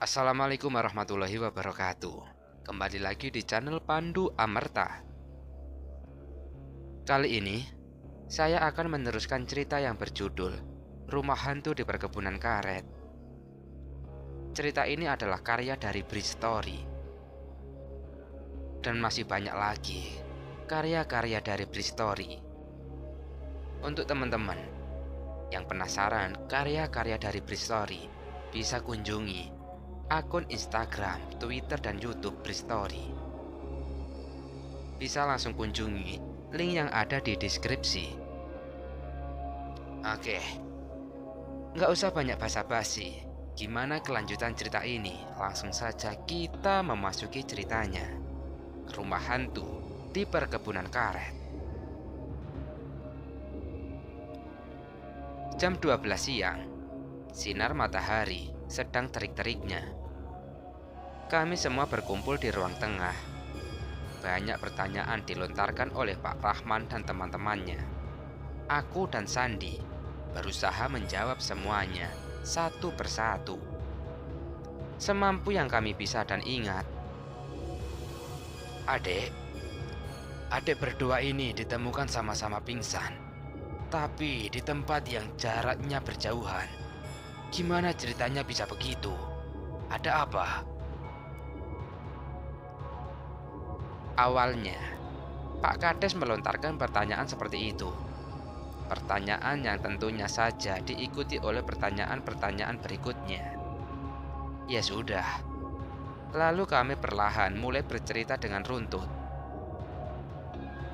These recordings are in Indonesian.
Assalamualaikum warahmatullahi wabarakatuh. Kembali lagi di channel Pandu Amerta. Kali ini saya akan meneruskan cerita yang berjudul Rumah Hantu di Perkebunan Karet. Cerita ini adalah karya dari Bridge Story. Dan masih banyak lagi karya-karya dari Bridge Story. Untuk teman-teman yang penasaran karya-karya dari Bridge Story, bisa kunjungi akun Instagram, Twitter, dan YouTube Bridge Story. Bisa langsung kunjungi link yang ada di deskripsi. Oke, nggak usah banyak basa-basi. Gimana kelanjutan cerita ini? Langsung saja kita memasuki ceritanya. Rumah Hantu di Perkebunan Karet. Jam 12 siang, sinar matahari sedang terik-teriknya. Kami semua berkumpul di ruang tengah. Banyak pertanyaan dilontarkan oleh Pak Rahman dan teman-temannya. Aku dan Sandi berusaha menjawab semuanya satu persatu, semampu yang kami bisa dan ingat. Adik berdua ini ditemukan sama-sama pingsan, tapi di tempat yang jaraknya berjauhan. Gimana ceritanya bisa begitu? Ada apa? Awalnya, Pak Kades melontarkan pertanyaan seperti itu. Pertanyaan yang tentunya saja diikuti oleh pertanyaan-pertanyaan berikutnya. Ya sudah, lalu kami perlahan mulai bercerita dengan runtut.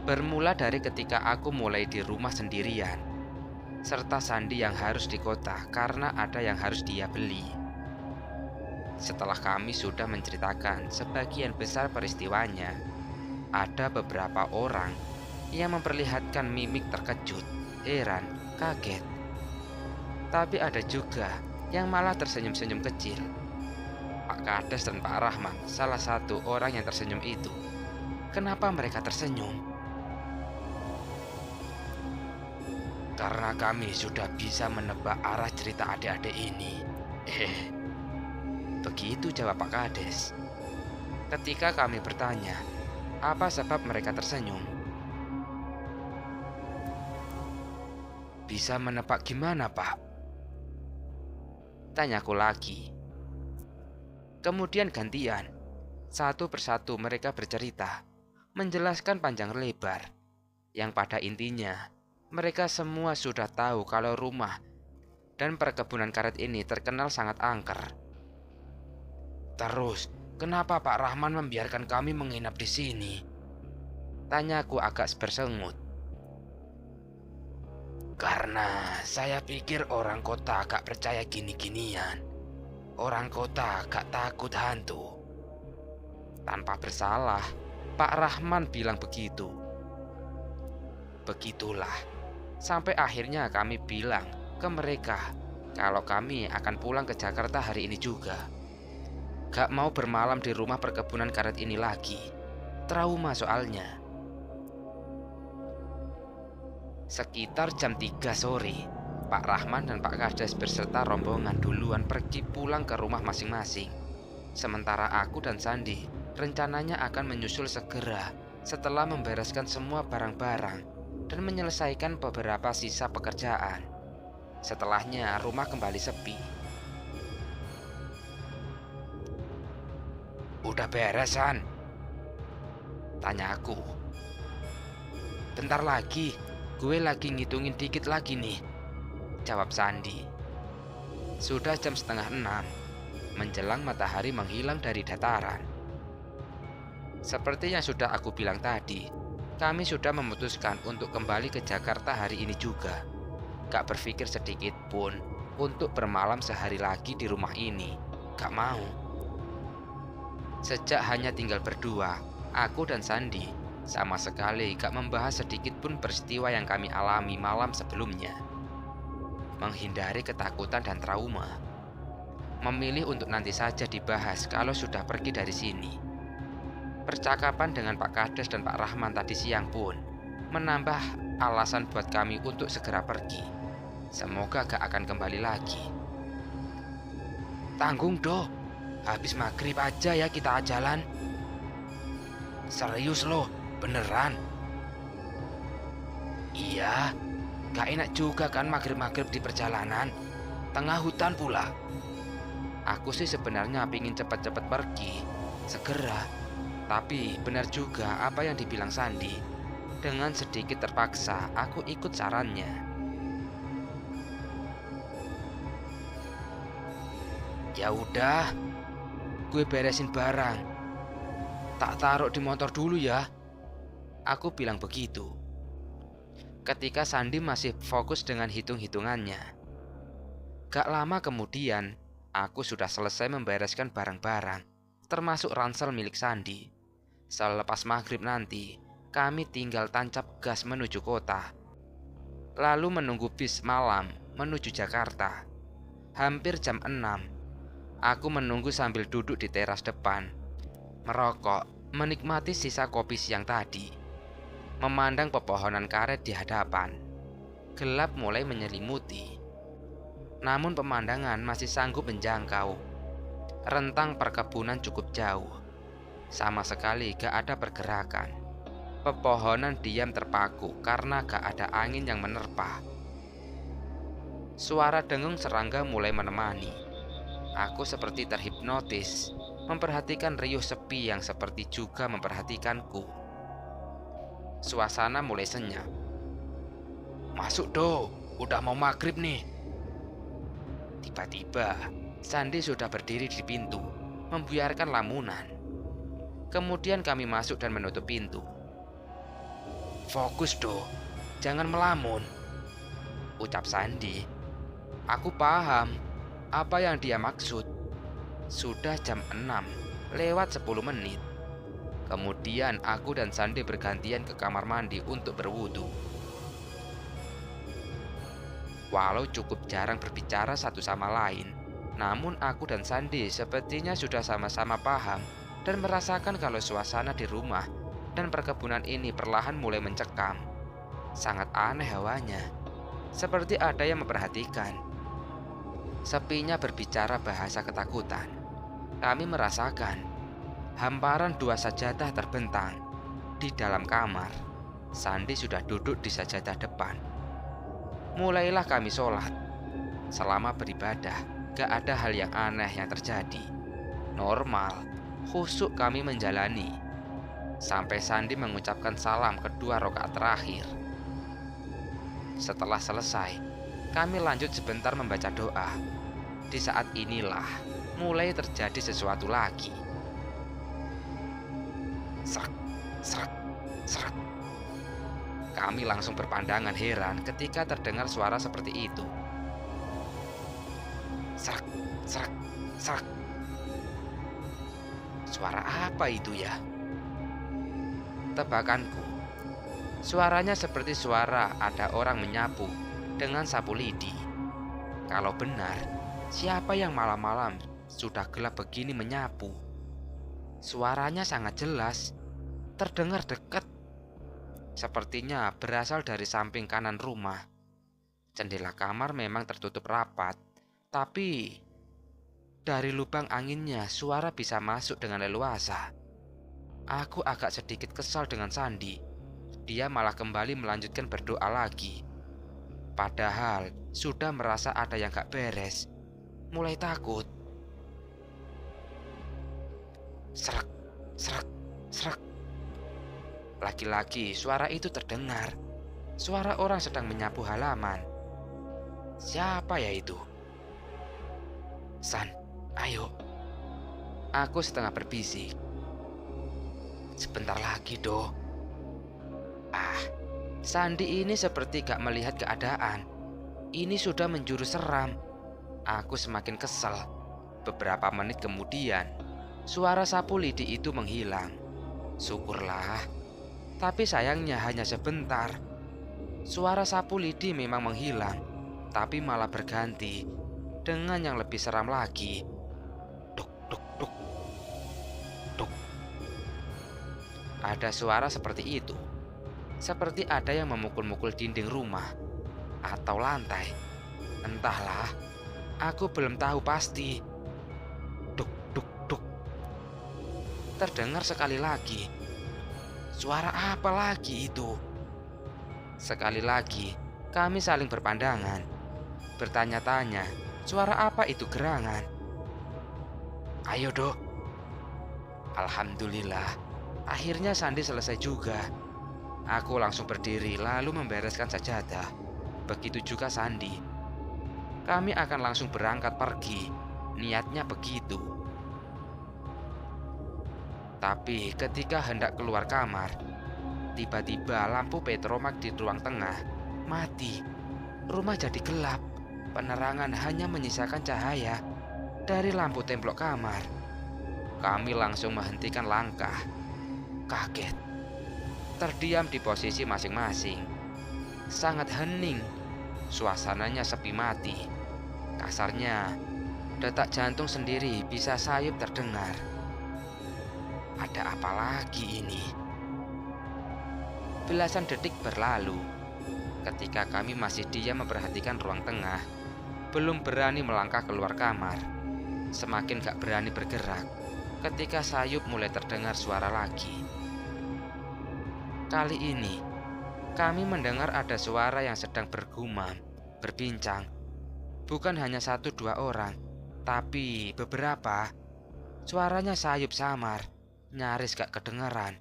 Bermula dari ketika aku mulai di rumah sendirian, serta Sandi yang harus di kota karena ada yang harus dia beli. Setelah kami sudah menceritakan sebagian besar peristiwanya, ada beberapa orang yang memperlihatkan mimik terkejut, heran, kaget. Tapi ada juga yang malah tersenyum-senyum kecil. Pak Kades dan Pak Rahman salah satu orang yang tersenyum itu. Kenapa mereka tersenyum? Karena kami sudah bisa menebak arah cerita adik-adik ini. Begitu jawab Pak Kades. Ketika kami bertanya, apa sebab mereka tersenyum? Bisa menebak gimana, Pak? Tanyaku lagi. Kemudian gantian, satu persatu mereka bercerita, menjelaskan panjang lebar, yang pada intinya mereka semua sudah tahu kalau rumah dan perkebunan karet ini terkenal sangat angker. Terus, kenapa Pak Rahman membiarkan kami menginap di sini? Tanyaku agak bersengut. Karena saya pikir orang kota agak percaya gini-ginian. Orang kota agak takut hantu. Tanpa bersalah, Pak Rahman bilang begitu. Begitulah, sampai akhirnya kami bilang ke mereka kalau kami akan pulang ke Jakarta hari ini juga. Gak mau bermalam di rumah perkebunan karet ini lagi. Trauma soalnya. Sekitar jam 3 sore, Pak Rahman dan Pak Kades beserta rombongan duluan pergi pulang ke rumah masing-masing. Sementara aku dan Sandi rencananya akan menyusul segera setelah membereskan semua barang-barang dan menyelesaikan beberapa sisa pekerjaan. Setelahnya rumah kembali sepi. Udah beres, San? Tanya aku. Bentar lagi, gue lagi ngitungin dikit lagi nih, jawab Sandi. Sudah jam 5:30, menjelang matahari menghilang dari dataran. Seperti yang sudah aku bilang tadi, kami sudah memutuskan untuk kembali ke Jakarta hari ini juga. Gak berpikir sedikit pun untuk bermalam sehari lagi di rumah ini. Gak mau. Sejak hanya tinggal berdua, aku dan Sandi sama sekali gak membahas sedikit pun peristiwa yang kami alami malam sebelumnya. Menghindari ketakutan dan trauma. Memilih untuk nanti saja dibahas kalau sudah pergi dari sini. Percakapan dengan Pak Kades dan Pak Rahman tadi siang pun menambah alasan buat kami untuk segera pergi. Semoga gak akan kembali lagi. Tanggung doh, Habis maghrib aja ya kita jalan. Serius loh, beneran? Iya, gak enak juga kan maghrib-maghrib di perjalanan. Tengah hutan pula. Aku sih sebenarnya pingin cepat-cepat pergi, segera. Tapi benar juga apa yang dibilang Sandi. Dengan sedikit terpaksa, aku ikut sarannya. Ya udah, gue beresin barang. Tak taruh di motor dulu ya. Aku bilang begitu. Ketika Sandi masih fokus dengan hitung-hitungannya. Gak lama kemudian, aku sudah selesai membereskan barang-barang, termasuk ransel milik Sandi. Selepas maghrib nanti, kami tinggal tancap gas menuju kota. Lalu menunggu bis malam menuju Jakarta. Hampir jam 6, aku menunggu sambil duduk di teras depan, merokok, menikmati sisa kopi siang tadi. Memandang pepohonan karet di hadapan. Gelap mulai menyelimuti. Namun pemandangan masih sanggup menjangkau. Rentang perkebunan cukup jauh. Sama sekali gak ada pergerakan. Pepohonan diam terpaku karena gak ada angin yang menerpa. Suara dengung serangga mulai menemani. Aku seperti terhipnotis, memperhatikan riuh sepi yang seperti juga memperhatikanku. Suasana mulai senyap. Masuk do, udah mau maghrib nih. Tiba-tiba, Sandi sudah berdiri di pintu, membuyarkan lamunan. Kemudian kami masuk dan menutup pintu. Fokus do, jangan melamun, ucap Sandi. Aku paham apa yang dia maksud. Sudah jam 6, lewat 10 menit. Kemudian aku dan Sandi bergantian ke kamar mandi untuk berwudu. Walau cukup jarang berbicara satu sama lain, namun aku dan Sandi sepertinya sudah sama-sama paham dan merasakan kalau suasana di rumah dan perkebunan ini perlahan mulai mencekam. Sangat aneh hawanya, seperti ada yang memperhatikan. Sepinya berbicara bahasa ketakutan. Kami merasakan hamparan dua sajadah terbentang di dalam kamar. Sandi sudah duduk di sajadah depan. Mulailah kami sholat. Selama beribadah, gak ada hal yang aneh yang terjadi. Normal, khusyuk kami menjalani. Sampai Sandi mengucapkan salam kedua rakaat terakhir. Setelah selesai, kami lanjut sebentar membaca doa. Di saat inilah mulai terjadi sesuatu lagi. Serak, serak, serak. Kami langsung berpandangan heran ketika terdengar suara seperti itu. Serak, serak, serak. Suara apa itu ya? Tebakanku, suaranya seperti suara ada orang menyapu dengan sapu lidi. Kalau benar, siapa yang malam-malam sudah gelap begini menyapu? Suaranya sangat jelas, terdengar dekat. Sepertinya berasal dari samping kanan rumah. Jendela kamar memang tertutup rapat, tapi dari lubang anginnya suara bisa masuk dengan leluasa. Aku agak sedikit kesal dengan Sandi. Dia malah kembali melanjutkan berdoa lagi. Padahal sudah merasa ada yang gak beres. Mulai takut. Serak, serak, serak. Lagi-lagi suara itu terdengar. Suara orang sedang menyapu halaman. Siapa ya itu? San, ayo. Aku setengah berbisik. Sebentar lagi, Do. Sandi ini seperti gak melihat keadaan. Ini sudah menjurus seram. Aku semakin kesal. Beberapa menit kemudian, suara sapu lidi itu menghilang. Syukurlah. Tapi sayangnya hanya sebentar. Suara sapu lidi memang menghilang, tapi malah berganti dengan yang lebih seram lagi. Duk, duk, duk. Duk. Ada suara seperti itu. Seperti ada yang memukul-mukul dinding rumah atau lantai. Entahlah, aku belum tahu pasti. Duk, duk. terdengar sekali lagi. Suara apa lagi itu? Sekali lagi, kami saling berpandangan, bertanya-tanya, suara apa itu gerangan? Ayo dok. Alhamdulillah, akhirnya Sandi selesai juga. Aku langsung berdiri lalu membereskan sajadah. Begitu juga Sandi. Kami akan langsung berangkat pergi. Niatnya begitu. Tapi ketika hendak keluar kamar, tiba-tiba lampu petromak di ruang tengah mati. Rumah jadi gelap. Penerangan hanya menyisakan cahaya dari lampu tembok kamar. Kami langsung menghentikan langkah. Kaget. Terdiam di posisi masing-masing. Sangat hening. Suasananya sepi mati. Kasarnya, detak jantung sendiri bisa sayup terdengar. Ada apa lagi ini? Belasan detik berlalu. Ketika kami masih diam memperhatikan ruang tengah, belum berani melangkah keluar kamar. Semakin gak berani bergerak ketika sayup mulai terdengar suara lagi. Kali ini, kami mendengar ada suara yang sedang bergumam, berbincang. Bukan hanya 1-2 orang, tapi beberapa. Suaranya sayup samar, nyaris gak kedengaran.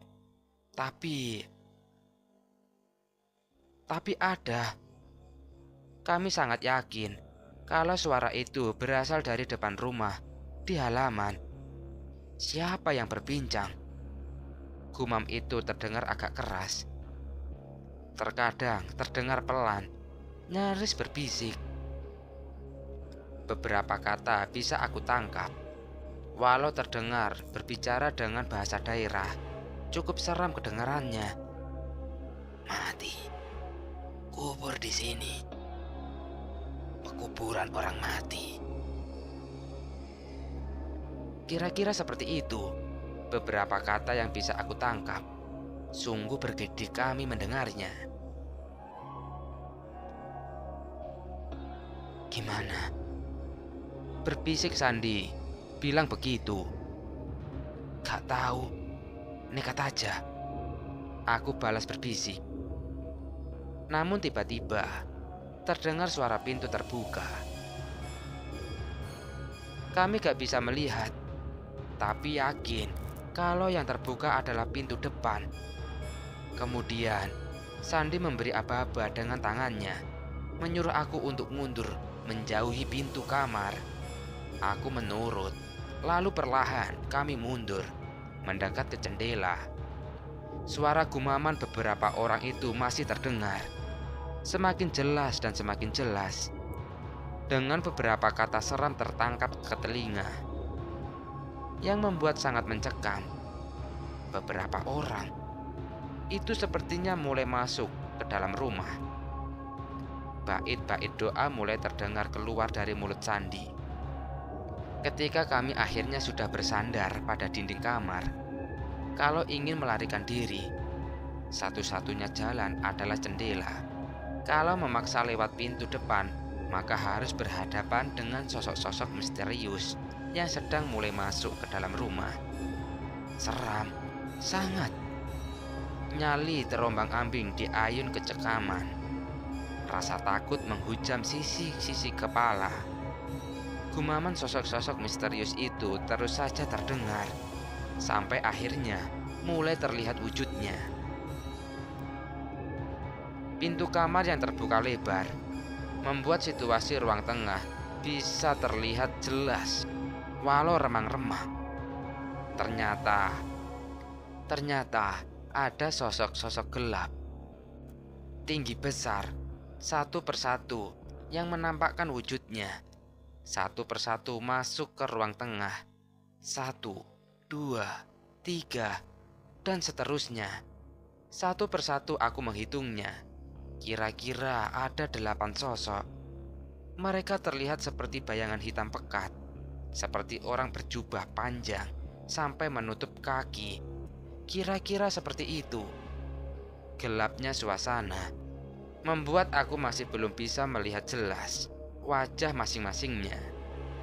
Tapi ada. Kami sangat yakin kalau suara itu berasal dari depan rumah, di halaman. Siapa yang berbincang? Gumam itu terdengar agak keras. Terkadang terdengar pelan, nyaris berbisik. Beberapa kata bisa aku tangkap. Walau terdengar berbicara dengan bahasa daerah, cukup seram kedengarannya. Mati. Kubur di sini. Pekuburan orang mati. Kira-kira seperti itu. Beberapa kata yang bisa aku tangkap. Sungguh bergedih kami mendengarnya. Gimana? Berbisik Sandi, bilang begitu. Gak tahu, nekat aja. Aku balas berbisik. Namun tiba-tiba terdengar suara pintu terbuka. Kami gak bisa melihat, tapi yakin kalau yang terbuka adalah pintu depan. Kemudian Sandi memberi aba-aba dengan tangannya, menyuruh aku untuk mundur menjauhi pintu kamar. Aku menurut, lalu perlahan kami mundur, mendekat ke jendela. Suara gumaman beberapa orang itu masih terdengar, semakin jelas dan semakin jelas, dengan beberapa kata seram tertangkap ke telinga, yang membuat sangat mencekam. Beberapa orang itu sepertinya mulai masuk ke dalam rumah. Bait-bait doa mulai terdengar keluar dari mulut Sandi. Ketika kami akhirnya sudah bersandar pada dinding kamar, kalau ingin melarikan diri, satu-satunya jalan adalah jendela. Kalau memaksa lewat pintu depan, maka harus berhadapan dengan sosok-sosok misterius yang sedang mulai masuk ke dalam rumah. Seram, sangat. Nyali terombang-ambing di ayun kecekaman. Rasa takut menghujam sisi-sisi kepala. Gumaman sosok-sosok misterius itu terus saja terdengar, sampai akhirnya mulai terlihat wujudnya. Pintu kamar yang terbuka lebar membuat situasi ruang tengah bisa terlihat jelas, walau remang-remang. Ternyata ada sosok-sosok gelap, tinggi besar, satu persatu yang menampakkan wujudnya. Satu persatu masuk ke ruang tengah. 1, 2, 3, dan seterusnya. Satu persatu aku menghitungnya. Kira-kira ada 8 sosok. Mereka terlihat seperti bayangan hitam pekat, seperti orang berjubah panjang sampai menutup kaki. Kira-kira seperti itu. Gelapnya suasana membuat aku masih belum bisa melihat jelas wajah masing-masingnya.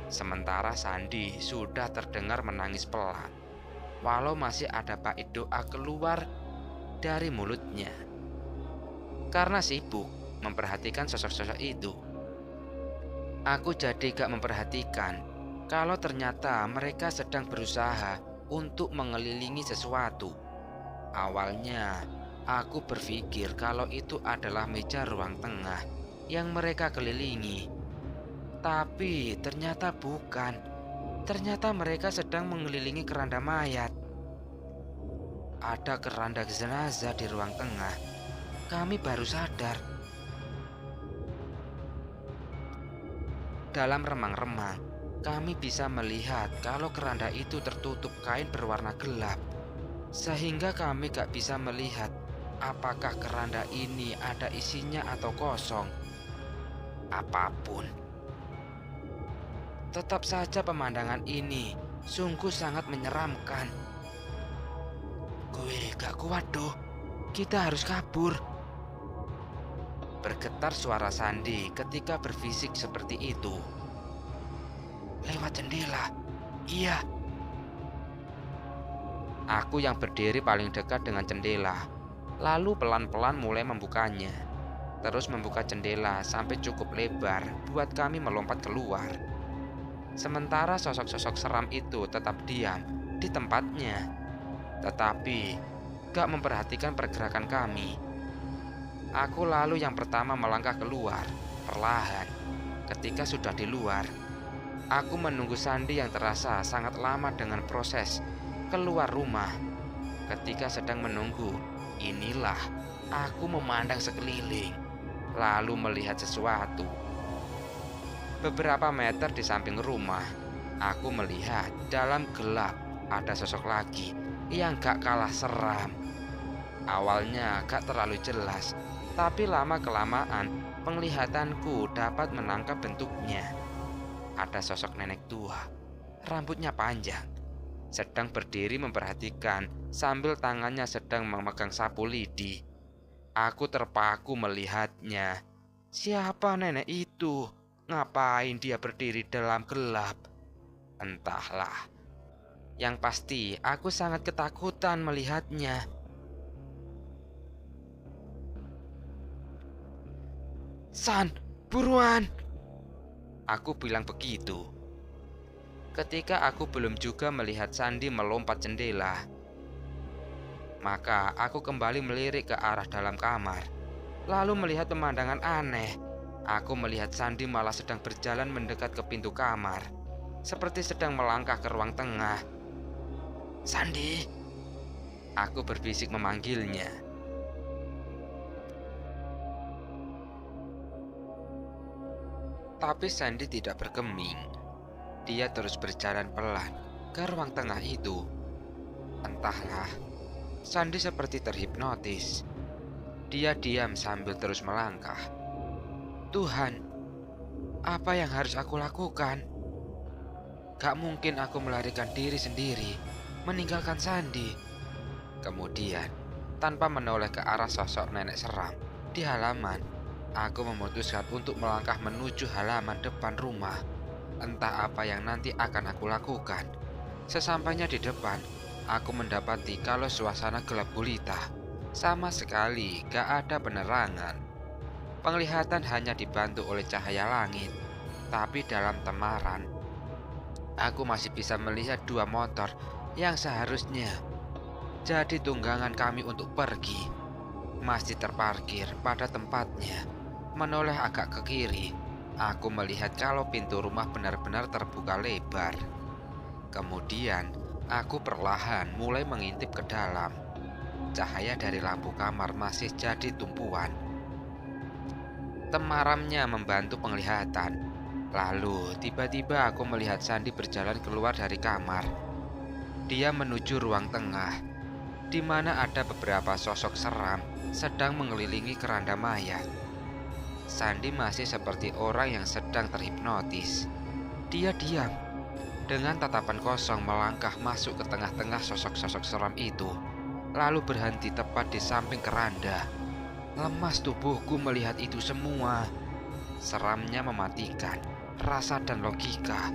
Sementara Sandi sudah terdengar menangis pelan. walau masih ada bait doa keluar dari mulutnya. Karena sibuk memperhatikan sosok-sosok itu, aku jadi gak memperhatikan kalau ternyata mereka sedang berusaha untuk mengelilingi sesuatu. Awalnya aku berpikir kalau itu adalah meja ruang tengah yang mereka kelilingi, tapi ternyata bukan. Ternyata mereka sedang mengelilingi keranda mayat. Ada keranda jenazah di ruang tengah. Kami baru sadar. Dalam remang-remang, kami bisa melihat kalau keranda itu tertutup kain berwarna gelap, sehingga kami gak bisa melihat apakah keranda ini ada isinya atau kosong. Apapun, tetap saja pemandangan ini sungguh sangat menyeramkan. Gue gak kuat doh, kita harus kabur. Bergetar suara Sandi ketika berfisik seperti itu. Lewat jendela, iya. Aku yang berdiri paling dekat dengan jendela, lalu pelan-pelan mulai membukanya. Terus membuka jendela sampai cukup lebar buat kami melompat keluar. Sementara sosok-sosok seram itu tetap diam di tempatnya, tetapi gak memperhatikan pergerakan kami. Aku lalu yang pertama melangkah keluar, perlahan. Ketika sudah di luar, aku menunggu Sandi yang terasa sangat lama dengan proses keluar rumah. Ketika sedang menunggu, inilah aku memandang sekeliling, lalu melihat sesuatu. Beberapa meter di samping rumah, aku melihat dalam gelap ada sosok lagi yang gak kalah seram. Awalnya gak terlalu jelas, tapi lama-kelamaan penglihatanku dapat menangkap bentuknya. Ada sosok nenek tua, rambutnya panjang, sedang berdiri memperhatikan sambil tangannya sedang memegang sapu lidi. Aku terpaku melihatnya. Siapa nenek itu? Ngapain dia berdiri dalam gelap? Entahlah. Yang pasti aku sangat ketakutan melihatnya. San, buruan! Aku bilang begitu. Ketika aku belum juga melihat Sandi melompat jendela, maka aku kembali melirik ke arah dalam kamar, lalu melihat pemandangan aneh. Aku melihat Sandi malah sedang berjalan mendekat ke pintu kamar, seperti sedang melangkah ke ruang tengah. Sandi, aku berbisik memanggilnya. Tapi Sandi tidak bergeming. Dia terus berjalan pelan ke ruang tengah itu. Entahlah, Sandi seperti terhipnotis. Dia diam sambil terus melangkah. Tuhan, apa yang harus aku lakukan? Gak mungkin aku melarikan diri sendiri, meninggalkan Sandi. Kemudian, tanpa menoleh ke arah sosok nenek seram di halaman, aku memutuskan untuk melangkah menuju halaman depan rumah. Entah apa yang nanti akan aku lakukan. Sesampainya di depan, aku mendapati kalau suasana gelap gulita. Sama sekali gak ada penerangan. Penglihatan hanya dibantu oleh cahaya langit. Tapi dalam temaram, aku masih bisa melihat dua motor yang seharusnya jadi tunggangan kami untuk pergi. Masih terparkir pada tempatnya. Menoleh agak ke kiri, aku melihat kalau pintu rumah benar-benar terbuka lebar. Kemudian, aku perlahan mulai mengintip ke dalam. Cahaya dari lampu kamar masih jadi tumpuan. Temaramnya membantu penglihatan. Lalu, tiba-tiba aku melihat Sandi berjalan keluar dari kamar. Dia menuju ruang tengah, di mana ada beberapa sosok seram sedang mengelilingi keranda mayat. Sandi masih seperti orang yang sedang terhipnotis. Dia diam, dengan tatapan kosong melangkah masuk ke tengah-tengah sosok-sosok seram itu, lalu berhenti tepat di samping keranda. Lemas tubuhku melihat itu semua. Seramnya mematikan rasa dan logika.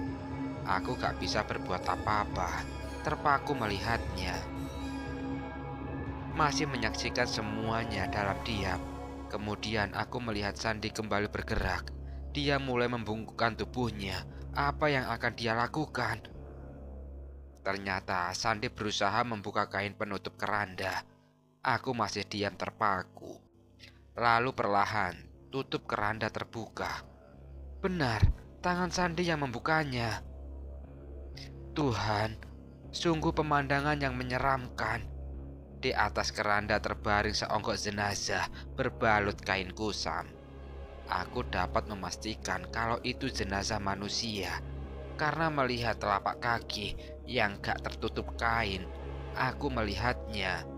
Aku gak bisa berbuat apa-apa. terpaku melihatnya. Masih menyaksikan semuanya dalam diam. Kemudian aku melihat Sandi kembali bergerak. Dia mulai membungkukkan tubuhnya. Apa yang akan dia lakukan? Ternyata Sandi berusaha membuka kain penutup keranda. Aku masih diam terpaku. Lalu perlahan tutup keranda terbuka. Benar, tangan Sandi yang membukanya. Tuhan, sungguh pemandangan yang menyeramkan. Di atas keranda terbaring seonggok jenazah berbalut kain kusam. Aku dapat memastikan kalau itu jenazah manusia karena melihat telapak kaki yang gak tertutup kain. Aku melihatnya.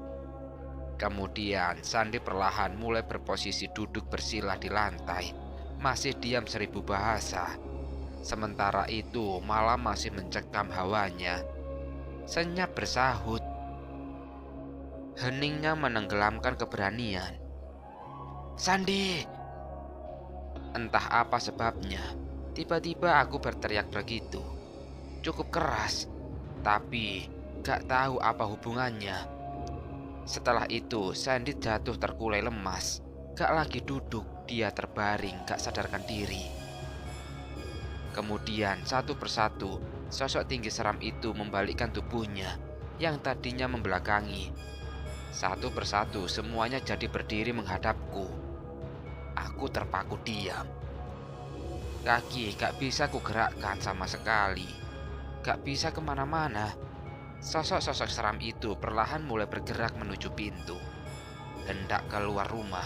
Kemudian Sandi perlahan mulai berposisi duduk bersila di lantai, masih diam 1000 bahasa. Sementara itu malam masih mencekam hawanya. Senyap bersahut. Heningnya menenggelamkan keberanian. Sandi! Entah apa sebabnya, tiba-tiba aku berteriak begitu. Cukup keras, tapi gak tahu apa hubungannya. Setelah itu, Sandi jatuh terkulai lemas. Gak lagi duduk, dia terbaring gak sadarkan diri. Kemudian satu persatu, sosok tinggi seram itu membalikkan tubuhnya yang tadinya membelakangi. Satu persatu semuanya jadi berdiri menghadapku. Aku terpaku diam. Kaki gak bisa kugerakkan sama sekali. Gak bisa kemana-mana. Sosok-sosok seram itu perlahan mulai bergerak menuju pintu, hendak keluar rumah.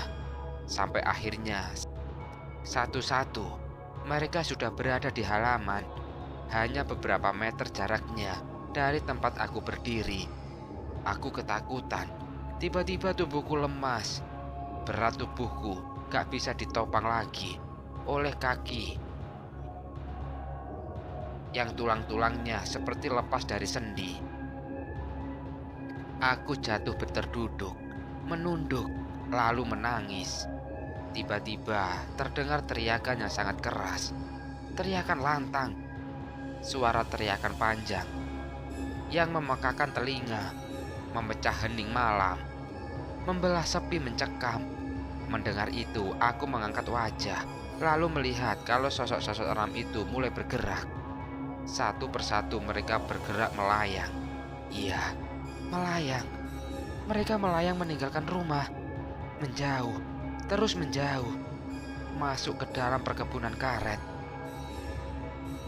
Sampai akhirnya satu-satu mereka sudah berada di halaman. Hanya beberapa meter jaraknya dari tempat aku berdiri. Aku ketakutan. Tiba-tiba tubuhku lemas. Berat tubuhku gak bisa ditopang lagi oleh kaki yang tulang-tulangnya seperti lepas dari sendi. Aku jatuh berterduduk, menunduk, lalu menangis. Tiba-tiba terdengar teriakan yang sangat keras. Teriakan lantang. Suara teriakan panjang yang memekakan telinga, memecah hening malam, membelah sepi mencekam. Mendengar itu, aku mengangkat wajah, lalu melihat kalau sosok-sosok seram itu mulai bergerak. Satu persatu mereka bergerak melayang. Iya, melayang. Mereka melayang meninggalkan rumah, menjauh, terus menjauh, masuk ke dalam perkebunan karet.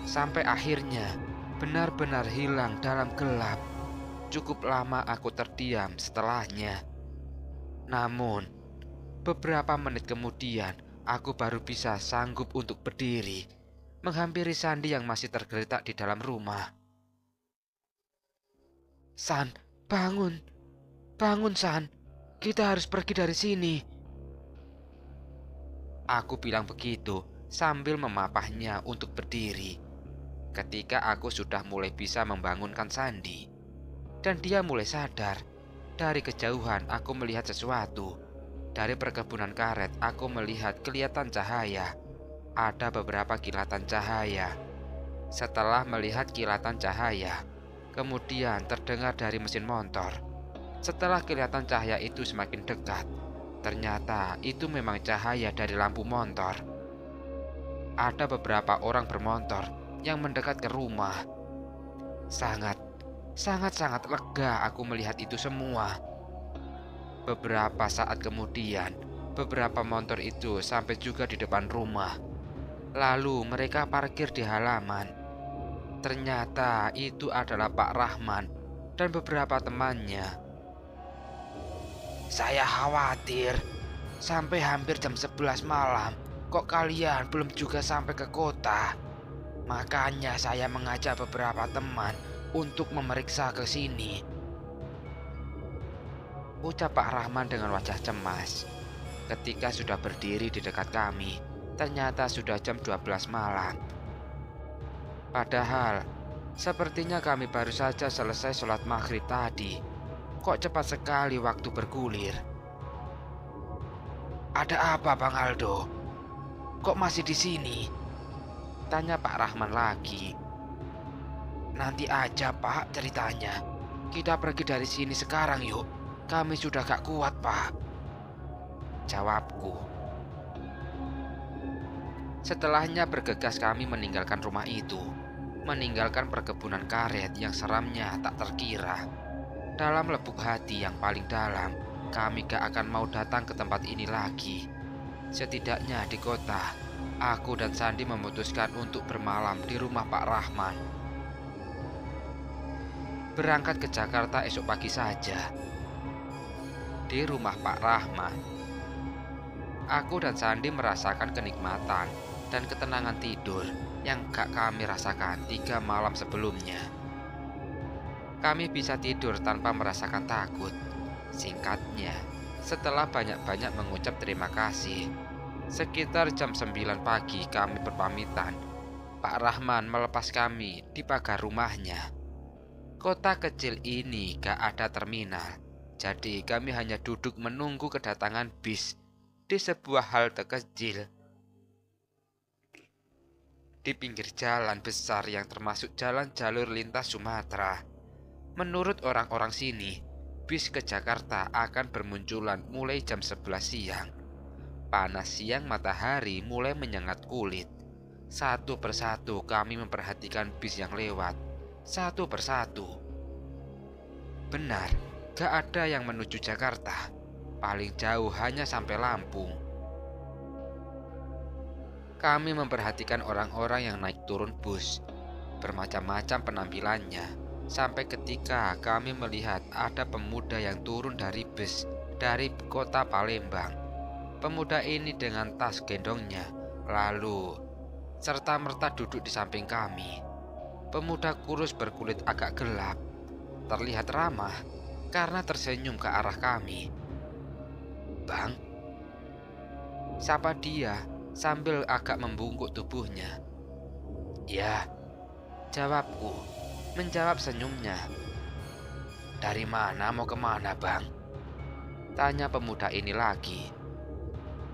Sampai akhirnya benar-benar hilang dalam gelap. Cukup lama aku terdiam setelahnya. Namun, beberapa menit kemudian aku baru bisa sanggup untuk berdiri, menghampiri Sandi yang masih tergeletak di dalam rumah. San, bangun. Bangun, San. Kita harus pergi dari sini. Aku bilang begitu sambil memapahnya untuk berdiri. Ketika aku sudah mulai bisa membangunkan Sandi, dan dia mulai sadar. Dari kejauhan aku melihat sesuatu. Dari perkebunan karet aku melihat kelihatan cahaya. Ada beberapa kilatan cahaya. Setelah melihat kilatan cahaya, kemudian terdengar dari mesin motor. Setelah kelihatan cahaya itu semakin dekat, ternyata itu memang cahaya dari lampu motor. Ada beberapa orang bermotor yang mendekat ke rumah. Sangat-sangat lega aku melihat itu semua. Beberapa saat kemudian, beberapa motor itu sampai juga di depan rumah. Lalu mereka parkir di halaman. Ternyata itu adalah Pak Rahman dan beberapa temannya. Saya khawatir, sampai hampir jam 11 malam, kok kalian belum juga sampai ke kota. Makanya saya mengajak beberapa teman untuk memeriksa ke sini, ucap Pak Rahman dengan wajah cemas. Ketika sudah berdiri di dekat kami, ternyata sudah jam 12 malam. Padahal, sepertinya kami baru saja selesai sholat maghrib tadi. Kok cepat sekali waktu bergulir. Ada apa, Bang Aldo? Kok masih di sini? Tanya Pak Rahman lagi. Nanti aja, Pak, ceritanya. Kita pergi dari sini sekarang yuk. Kami sudah gak kuat, Pak, jawabku. Setelahnya bergegas kami meninggalkan rumah itu, meninggalkan perkebunan karet yang seramnya tak terkira. Dalam lubuk hati yang paling dalam, kami gak akan mau datang ke tempat ini lagi. Setidaknya di kota, aku dan Sandi memutuskan untuk bermalam di rumah Pak Rahman. Berangkat ke Jakarta esok pagi saja. Di rumah Pak Rahman, aku dan Sandi merasakan kenikmatan dan ketenangan tidur yang gak kami rasakan 3 malam sebelumnya. Kami bisa tidur tanpa merasakan takut. Singkatnya, setelah banyak-banyak mengucap terima kasih, sekitar jam 9 pagi kami berpamitan. Pak Rahman melepas kami di pagar rumahnya. Kota kecil ini gak ada terminal, jadi kami hanya duduk menunggu kedatangan bis di sebuah halte kecil di pinggir jalan besar yang termasuk jalan jalur lintas Sumatera. Menurut orang-orang sini, bis ke Jakarta akan bermunculan mulai jam 11 siang. Panas siang matahari mulai menyengat kulit. Satu persatu kami memperhatikan bis yang lewat. Satu persatu. Benar, gak ada yang menuju Jakarta. Paling jauh hanya sampai Lampung. Kami memperhatikan orang-orang yang naik turun bus, bermacam-macam penampilannya, sampai ketika kami melihat ada pemuda yang turun dari bus dari kota Palembang. Pemuda ini dengan tas gendongnya, lalu serta-merta duduk di samping kami. Pemuda kurus berkulit agak gelap, terlihat ramah karena tersenyum ke arah kami. "Bang," sapa dia sambil agak membungkuk tubuhnya. "Ya," jawabku, menjawab senyumnya. "Dari mana mau kemana, Bang?" tanya pemuda ini lagi.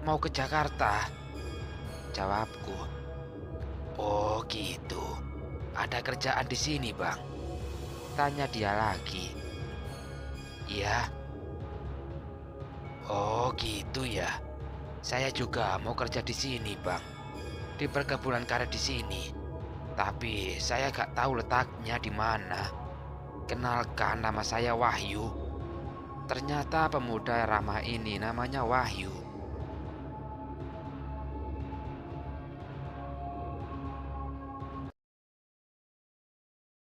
"Mau ke Jakarta," jawabku. "Oh gitu, ada kerjaan di sini, Bang?" tanya dia lagi. "Iya." "Oh gitu ya. Saya juga mau kerja di sini, Bang. Di perkebunan karet di sini. Tapi saya gak tahu letaknya di mana. Kenalkan, nama saya Wahyu." Ternyata pemuda ramah ini namanya Wahyu.